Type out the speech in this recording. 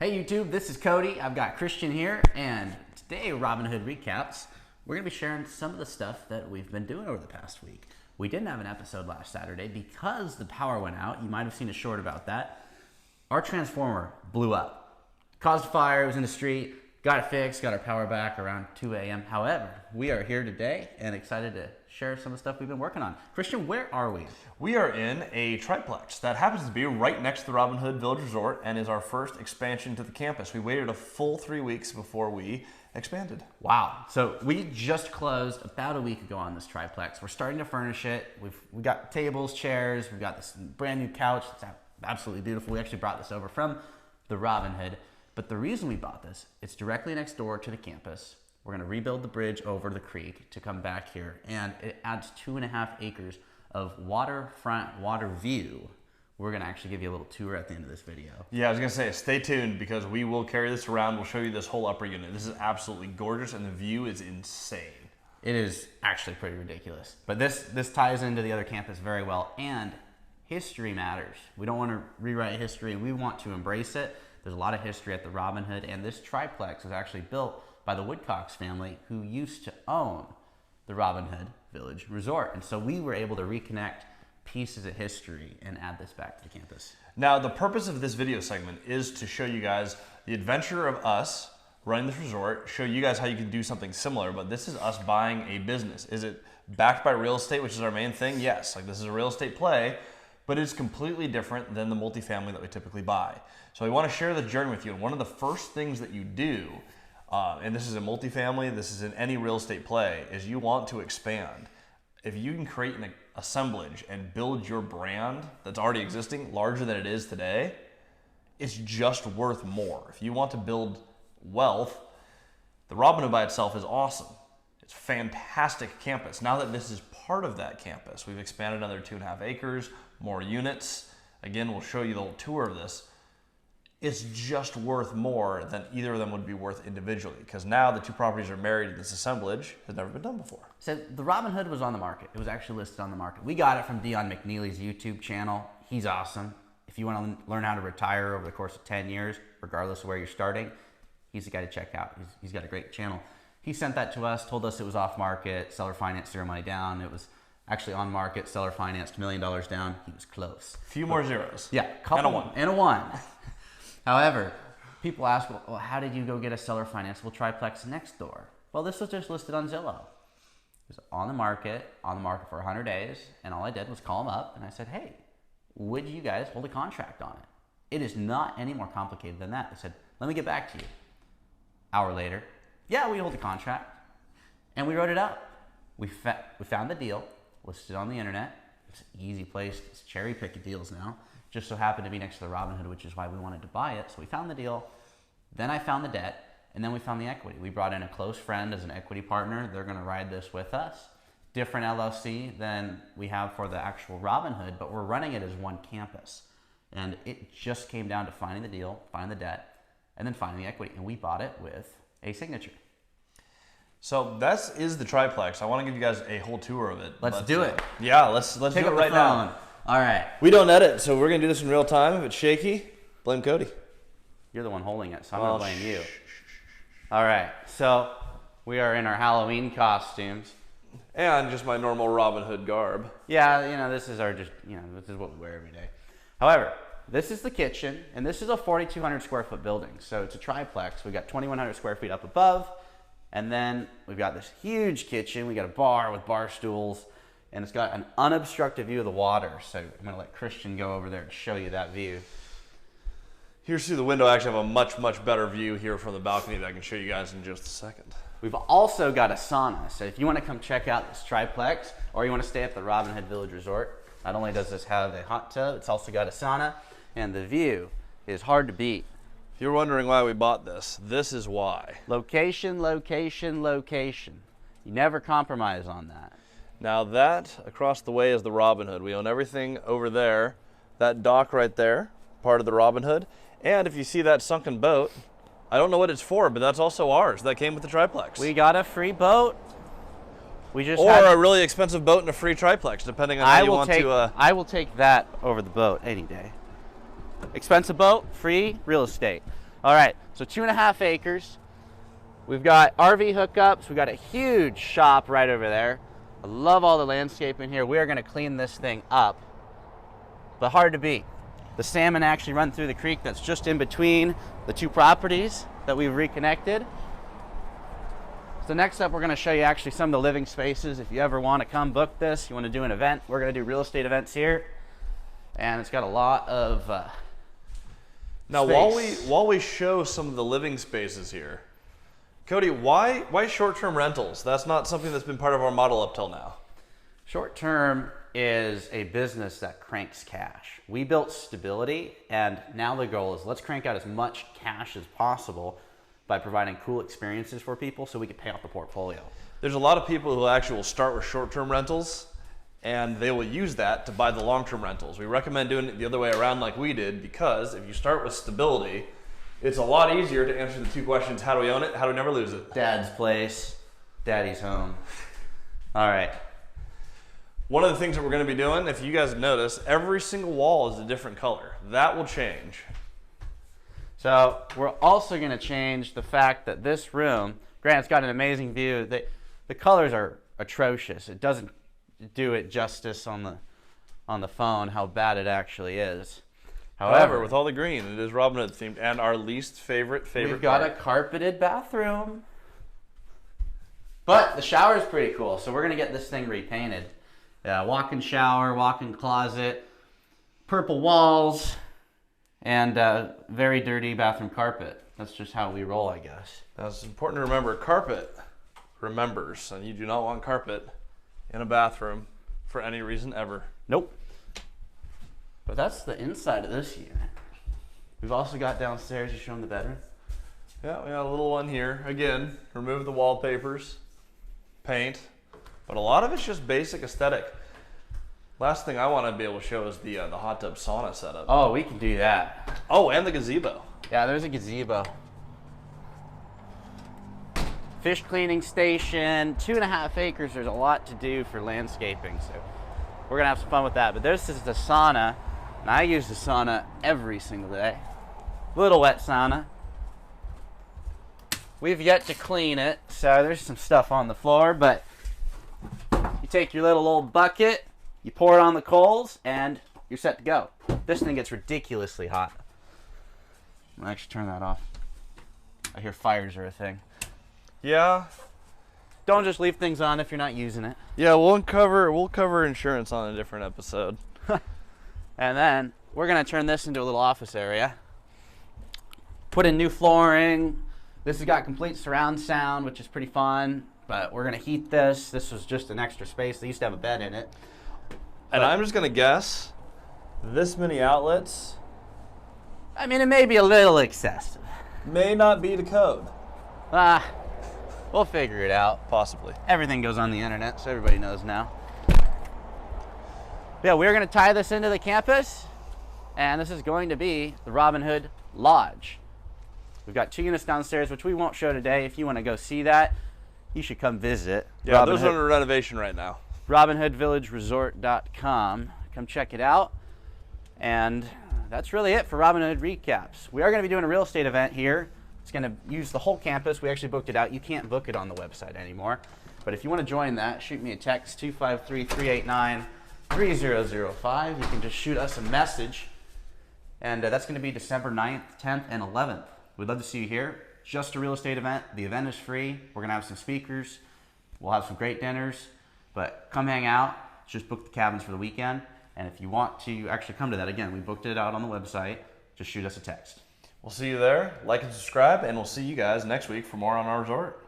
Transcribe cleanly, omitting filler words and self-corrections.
Hey YouTube, this is Cody. I've got Christian here, and today Robinhood Recaps, we're going to be sharing some of the stuff that we've been doing over the past week. We didn't have an episode last Saturday because the power went out. You might have seen a short about that. Our transformer blew up. Caused a fire, it was in the street, got it fixed, got our power back around 2 a.m. However, we are here today and excited to share some of the stuff we've been working on. Christian, where are we? We are in a triplex that happens to be right next to the Robinhood Village Resort and is our first expansion to the campus. We waited a full 3 weeks before we expanded. Wow. So we just closed about a week ago on this triplex. We're starting to furnish it. We've got tables, chairs, we've got this brand new couch. It's absolutely beautiful. We actually brought this over from the Robinhood. But the reason we bought this, it's directly next door to the campus. We're going to rebuild the bridge over the creek to come back here, and it adds 2.5 acres of waterfront water view. We're going to actually give you a little tour at the end of this video. Yeah, I was going to say, stay tuned because we will carry this around. We'll show you this whole upper unit. This is absolutely gorgeous, and the view is insane. It is actually pretty ridiculous. But this ties into the other campus very well, and history matters. We don't want to rewrite history. We want to embrace it. There's a lot of history at the Robinhood, and this triplex was actually built by the Woodcox family who used to own the Robinhood Village Resort. And so we were able to reconnect pieces of history and add this back to the campus. Now, the purpose of this video segment is to show you guys the adventure of us running this resort, show you guys how you can do something similar, but this is us buying a business. Is it backed by real estate, which is our main thing? Yes, like this is a real estate play, but it's completely different than the multifamily that we typically buy. So we want to share the journey with you. And one of the first things that you do, and this is a multifamily, this is in any real estate play, is you want to expand. If you can create an assemblage and build your brand that's already existing larger than it is today, it's just worth more. If you want to build wealth, the Robinhood by itself is awesome. It's a fantastic campus. Now that this is part of that campus, we've expanded another 2.5 acres, more units. Again, we'll show you the whole tour of this. It's just worth more than either of them would be worth individually, because now the two properties are married and this assemblage has never been done before. So the Robinhood was on the market. It was actually listed on the market. We got it from Dion McNeely's YouTube channel. He's awesome. If you want to learn how to retire over the course of 10 years, regardless of where you're starting, he's the guy to check out. He's got a great channel. He sent that to us, told us it was off market, seller financed 0 money down. It was actually on market, seller financed $1 million down. He was close. A few more zeros. Yeah, and a one. However, people ask, well, how did you go get a seller financeable triplex next door? Well, this was just listed on Zillow. It was on the market for 100 days, and all I did was call them up, and I said, hey, would you guys hold a contract on it? It is not any more complicated than that. They said, let me get back to you. Hour later, yeah, we hold a contract, and we wrote it up. We found the deal, listed on the internet. It's an easy place. It's cherry picking deals now. Just so happened to be next to the Robinhood, which is why we wanted to buy it. So we found the deal. Then I found the debt, and then we found the equity. We brought in a close friend as an equity partner. They're going to ride this with us. Different LLC than we have for the actual Robinhood, but we're running it as one campus. And it just came down to finding the deal, finding the debt, and then finding the equity. And we bought it with a signature. So that is the triplex. I want to give you guys a whole tour of it. Let's do it. Yeah, let's do it right now. All right. We don't edit, so we're going to do this in real time. If it's shaky, blame Cody. You're the one holding it, so I'm going to blame you. All right. So we are in our Halloween costumes. And just my normal Robinhood garb. Yeah, this is this is what we wear every day. However, this is the kitchen, and this is a 4,200 square foot building. So it's a triplex. We got 2,100 square feet up above, and then we've got this huge kitchen. We got a bar with bar stools. And it's got an unobstructed view of the water. So I'm going to let Christian go over there and show you that view. Here's through the window. I actually have a much, much better view here from the balcony that I can show you guys in just a second. We've also got a sauna. So if you want to come check out this triplex, or you want to stay at the Robinhood Village Resort, not only does this have a hot tub, it's also got a sauna. And the view is hard to beat. If you're wondering why we bought this, this is why. Location, location, location. You never compromise on that. Now that across the way is the Robinhood. We own everything over there. That dock right there, part of the Robinhood. And if you see that sunken boat, I don't know what it's for, but that's also ours. That came with the triplex. We got a free boat. Or a really expensive boat and a free triplex, depending on how you want to. I will take that over the boat any day. Expensive boat, free real estate. All right, so 2.5 acres. We've got RV hookups. We've got a huge shop right over there. I love all the landscaping here. We are going to clean this thing up, but hard to beat. The salmon actually run through the creek that's just in between the two properties that we've reconnected. So next up, we're going to show you actually some of the living spaces. If you ever want to come book this, you want to do an event, we're going to do real estate events here. And it's got a lot of now, space. while we show some of the living spaces here, Cody, why short-term rentals? That's not something that's been part of our model up till now. Short-term is a business that cranks cash. We built stability, and now the goal is let's crank out as much cash as possible by providing cool experiences for people so we can pay off the portfolio. There's a lot of people who actually will start with short-term rentals, and they will use that to buy the long-term rentals. We recommend doing it the other way around like we did, because if you start with stability, it's a lot easier to answer the two questions: how do we own it? How do we never lose it? Dad's place, daddy's home. All right. One of the things that we're going to be doing, if you guys notice, every single wall is a different color. That will change. So we're also going to change the fact that this room, granted, it's got an amazing view. The colors are atrocious. It doesn't do it justice on the phone how bad it actually is. However, with all the green, it is Robin Hood themed, and our least favorite we've got a carpeted bathroom. But the shower is pretty cool, so we're going to get this thing repainted. Walk-in shower, walk-in closet, purple walls, and very dirty bathroom carpet. That's just how we roll, I guess. Now, it's important to remember, carpet remembers, and you do not want carpet in a bathroom for any reason ever. Nope. But that's the inside of this unit. We've also got downstairs. You show them the bedroom. Yeah, we got a little one here. Again, remove the wallpapers, paint, but a lot of it's just basic aesthetic. Last thing I want to be able to show is the hot tub sauna setup. Oh, we can do that. Oh, and the gazebo. Yeah, there's a gazebo. Fish cleaning station, 2.5 acres. There's a lot to do for landscaping, so we're gonna have some fun with that. But this is the sauna, and I use the sauna every single day. Little wet sauna. We've yet to clean it, so there's some stuff on the floor, but you take your little old bucket, you pour it on the coals, and you're set to go. This thing gets ridiculously hot. I'll actually turn that off. I hear fires are a thing. Yeah. Don't just leave things on if you're not using it. Yeah, we'll cover insurance on a different episode. And then we're gonna turn this into a little office area. Put in new flooring. This has got complete surround sound, which is pretty fun. But we're gonna heat this. This was just an extra space. They used to have a bed in it. And I'm just gonna guess, this many outlets I mean, it may be a little excessive. may not be the code. We'll figure it out. Possibly. Everything goes on the internet, so everybody knows now. Yeah, we're going to tie this into the campus, and this is going to be the Robin Hood Lodge. We've got 2 units downstairs, which we won't show today. If you want to go see that, you should come visit. Yeah, those are under renovation right now. RobinHoodVillageResort.com. Come check it out. And that's really it for Robin Hood Recaps. We are going to be doing a real estate event here. It's going to use the whole campus. We actually booked it out. You can't book it on the website anymore. But if you want to join that, shoot me a text, 253-389-3005. You can just shoot us a message. And that's going to be December 9th, 10th, and 11th. We'd love to see you here. Just a real estate event. The event is free. We're going to have some speakers. We'll have some great dinners. But come hang out. Just book the cabins for the weekend. And if you want to actually come to that, again, we booked it out on the website. Just shoot us a text. We'll see you there. Like and subscribe, and we'll see you guys next week for more on our resort.